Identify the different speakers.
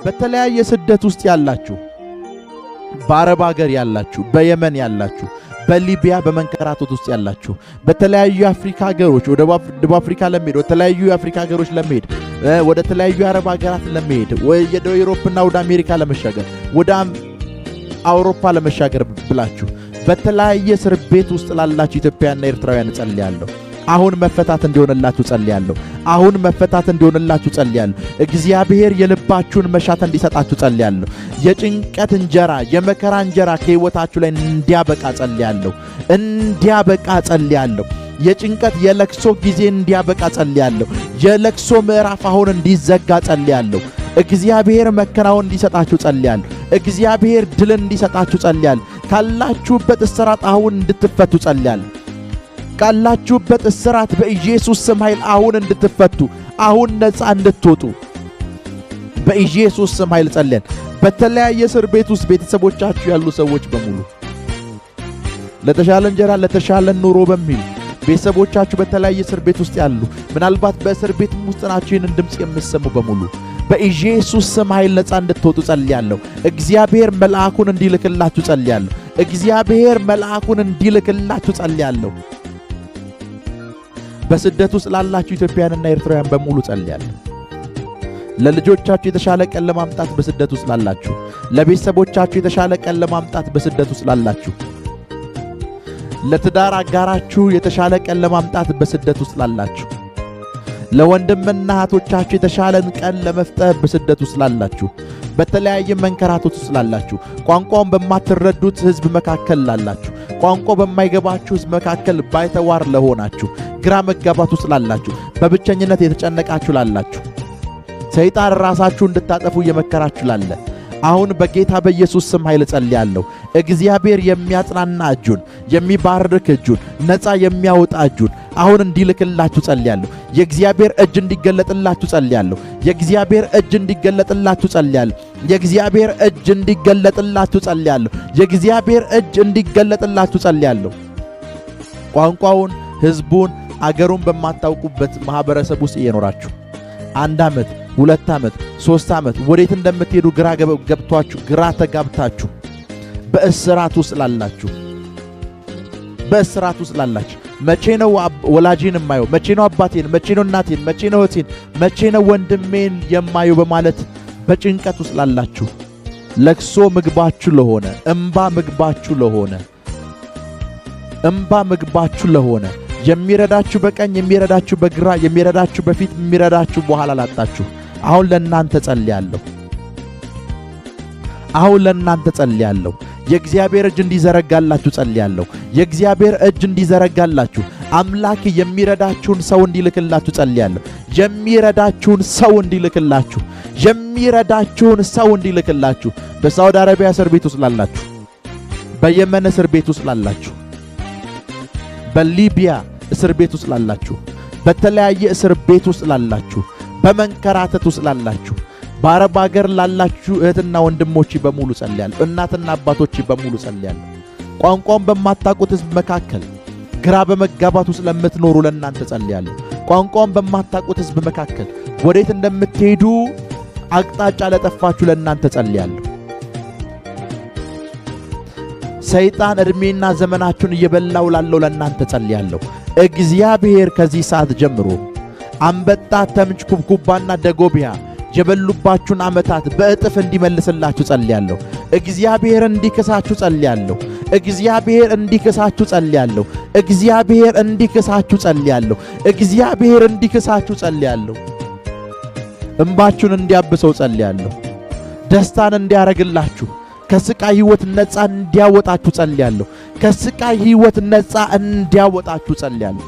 Speaker 1: በተለያየ ስደት ውስጥ ያላችሁ፣ በአረብ ሀገር ያላችሁ፣ በየመን ያላችሁ፣ በሊቢያ በመንከራተት ውስጥ ያላችሁ፣ በተለያዩ የአፍሪካ ሀገሮች ወደ ደቡብ አፍሪካ ለመሄድ፣ ወደ ተለያዩ የአፍሪካ ሀገሮች ለመሄድ፣ ወደ ተለያዩ የአረብ ሀገራት ለመሄድ፣ ወደ አውሮፓና ወደ አሜሪካ ለመሻገር፣ ወደ አውሮፓ ለመሻገር ብላችሁ በተለያየ እስር ቤት ውስጥ ላላችሁ ኢትዮጵያና ኤርትራውያን ጸልያለሁ። አሁን መፈታት እንዲሆንላችሁ ጸልያለሁ። አሁን መፈታት እንዲሆንላችሁ ጸልያለሁ። እግዚአብሔር የልባችሁን መሻት እንዲሰጣችሁ ጸልያለሁ። የጭንቀት እንጀራ፣ የመከራ እንጀራ ከሕይወታችሁ ላይ እንዲያበቃ ጸልያለሁ። እንዲያበቃ ጸልያለሁ። የጭንቀት የለቅሶ ጊዜ እንዲያበቃ ጸልያለሁ። የለቅሶ ምዕራፍ አሁን እንዲዘጋ ጸልያለሁ። እግዚአብሔር መከናወን እንዲሰጣችሁ ጸልያለሁ። እግዚአብሔር ድል እንዲሰጣችሁ ጸልያለሁ። ካላችሁበት እስራት አሁን እንድትፈቱ ጸልያለሁ። ካላችሁበት እስራት በኢየሱስ ስም ኃይል አሁን እንድትፈቱ፣ አሁን ነፃ እንድትወጡ በኢየሱስ ስም ኃይል ጸልየን። በተለያየ እስር ቤት ውስጥ ቤተሰቦቻችሁ ያሉ ሰዎች በሙሉ ለተሻለ እንጀራ ለተሻለ ኑሮ በሚል ቤተሰቦቻችሁ በተለያየ እስር ቤት ውስጥ ያሉ፣ ምናልባት በእስር ቤት ውስጥ ናችሁ ይህንን ድምፅ የምትሰሙ በሙሉ በኢየሱስ ስም ኃይል ነፃ እንድትወጡ ጸልያለሁ። እግዚአብሔር መልአኩን እንዲልክላችሁ ጸልያለሁ። እግዚአብሔር መልአኩን እንዲልክላችሁ ጸልያለሁ። በስደት ውስጥ ላላችሁ ኢትዮጵያውያንና ኤርትራውያን በሙሉ ጸልያለሁ። ለልጆቻችሁ የተሻለ ቀን ለማምጣት በስደት ውስጥ ላላችሁ፣ ለቤተሰቦቻችሁ የተሻለ ቀን ለማምጣት በስደት ውስጥ ላላችሁ፣ ለትዳር አጋራችሁ የተሻለ ቀን ለማምጣት በስደት ውስጥ ላላችሁ፣ ለወንድምና እህቶቻችሁ የተሻለን ቀን ለመፍጠር በስደት ውስጥ ላላችሁ፣ በተለያየ መንከራተት ውስጥ ላላችሁ፣ ቋንቋውን በማትረዱት ሕዝብ መካከል ላላችሁ፣ ቋንቋ በማይገባችሁ ሕዝብ መካከል ባይተዋር ለሆናችሁ፣ ግራ መጋባት ውስጥ ላላችሁ፣ በብቸኝነት የተጨነቃችሁ ላላችሁ፣ ሰይጣን ራሳችሁ እንድታጠፉ እየመከራችሁ ላለ አሁን በጌታ በኢየሱስ ስም ኃይል ጸልያለሁ። እግዚአብሔር የሚያጽናና እጁን፣ የሚባርክ እጁን፣ ነፃ የሚያወጣ እጁን አሁን እንዲልክላችሁ ጸልያለሁ። የእግዚአብሔር እጅ እንዲገለጥላችሁ ጸልያለሁ። የእግዚአብሔር እጅ እንዲገለጥላችሁ ጸልያለሁ። የእግዚአብሔር እጅ እንዲገለጥላችሁ ጸልያለሁ። የእግዚአብሔር እጅ እንዲገለጥላችሁ ጸልያለሁ። ቋንቋውን፣ ሕዝቡን፣ አገሩን በማታውቁበት ማህበረሰብ ውስጥ እየኖራችሁ 1 ዓመት 2 ዓመት 3 ዓመት ወዴት እንደምትሄዱ ግራ ገብቷችሁ ግራ ተጋብታችሁ በእስራት ውስጥ ላላችሁ፣ በእስራት ውስጥ ላላችሁ መቼ ነው ወላጄን የማየው? መቼ ነው አባቴን? መቼ ነው እናቴን? መቼ ነው እህቴን? መቼ ነው ወንድሜን የማየው? በማለት በጭንቀት ውስጥ ላላችሁ፣ ለቅሶ ምግባችሁ ለሆነ፣ እንባ ምግባችሁ ለሆነ፣ እንባ ምግባችሁ ለሆነ፣ የሚረዳችሁ በቀኝ የሚረዳችሁ በግራ የሚረዳችሁ በፊት የሚረዳችሁ በኋላ ላጣችሁ አሁን ለእናንተ ጸልያለሁ። አሁን ለእናንተ ጸልያለሁ። የእግዚአብሔር እጅ እንዲዘረጋላችሁ ጸልያለሁ። የእግዚአብሔር እጅ እንዲዘረጋላችሁ፣ አምላክ የሚረዳችሁን ሰው እንዲልክላችሁ ጸልያለሁ። የሚረዳችሁን ሰው እንዲልክላችሁ፣ የሚረዳችሁን ሰው እንዲልክላችሁ። በሳውዲ አረቢያ እስር ቤት ውስጥ ላላችሁ፣ በየመን እስር ቤት ውስጥ ላላችሁ፣ በሊቢያ እስር ቤት ውስጥ ላላችሁ፣ በተለያየ እስር ቤት ውስጥ ላላችሁ፣ በመንከራተት ውስጥ ላላችሁ፣ በአረብ ሀገር ላላችሁ እህትና ወንድሞቼ በሙሉ ጸልያለሁ። እናትና አባቶቼ በሙሉ ጸልያለሁ። ቋንቋውን በማታውቁት ሕዝብ መካከል ግራ በመጋባት ውስጥ ለምትኖሩ ለእናንተ ጸልያለሁ። ቋንቋውን በማታውቁት ሕዝብ መካከል ወዴት እንደምትሄዱ አቅጣጫ ለጠፋችሁ ለእናንተ ጸልያለሁ። ሰይጣን ዕድሜና ዘመናችሁን እየበላው ላለው ለእናንተ ጸልያለሁ። እግዚአብሔር ከዚህ ሰዓት ጀምሮ አንበጣ፣ ተምች፣ ኩብኩባና ደጎቢያ የበሉባችሁን ዓመታት በእጥፍ እንዲመልስላችሁ ጸልያለሁ። እግዚአብሔር እንዲክሳችሁ ጸልያለሁ። እግዚአብሔር እንዲክሳችሁ ጸልያለሁ። እግዚአብሔር እንዲክሳችሁ ጸልያለሁ። እግዚአብሔር እንዲክሳችሁ ጸልያለሁ። እንባችሁን እንዲያብሰው ጸልያለሁ። ደስታን እንዲያረግላችሁ፣ ከስቃይ ሕይወት ነፃ እንዲያወጣችሁ ጸልያለሁ። ከስቃይ ሕይወት ነፃ እንዲያወጣችሁ ጸልያለሁ።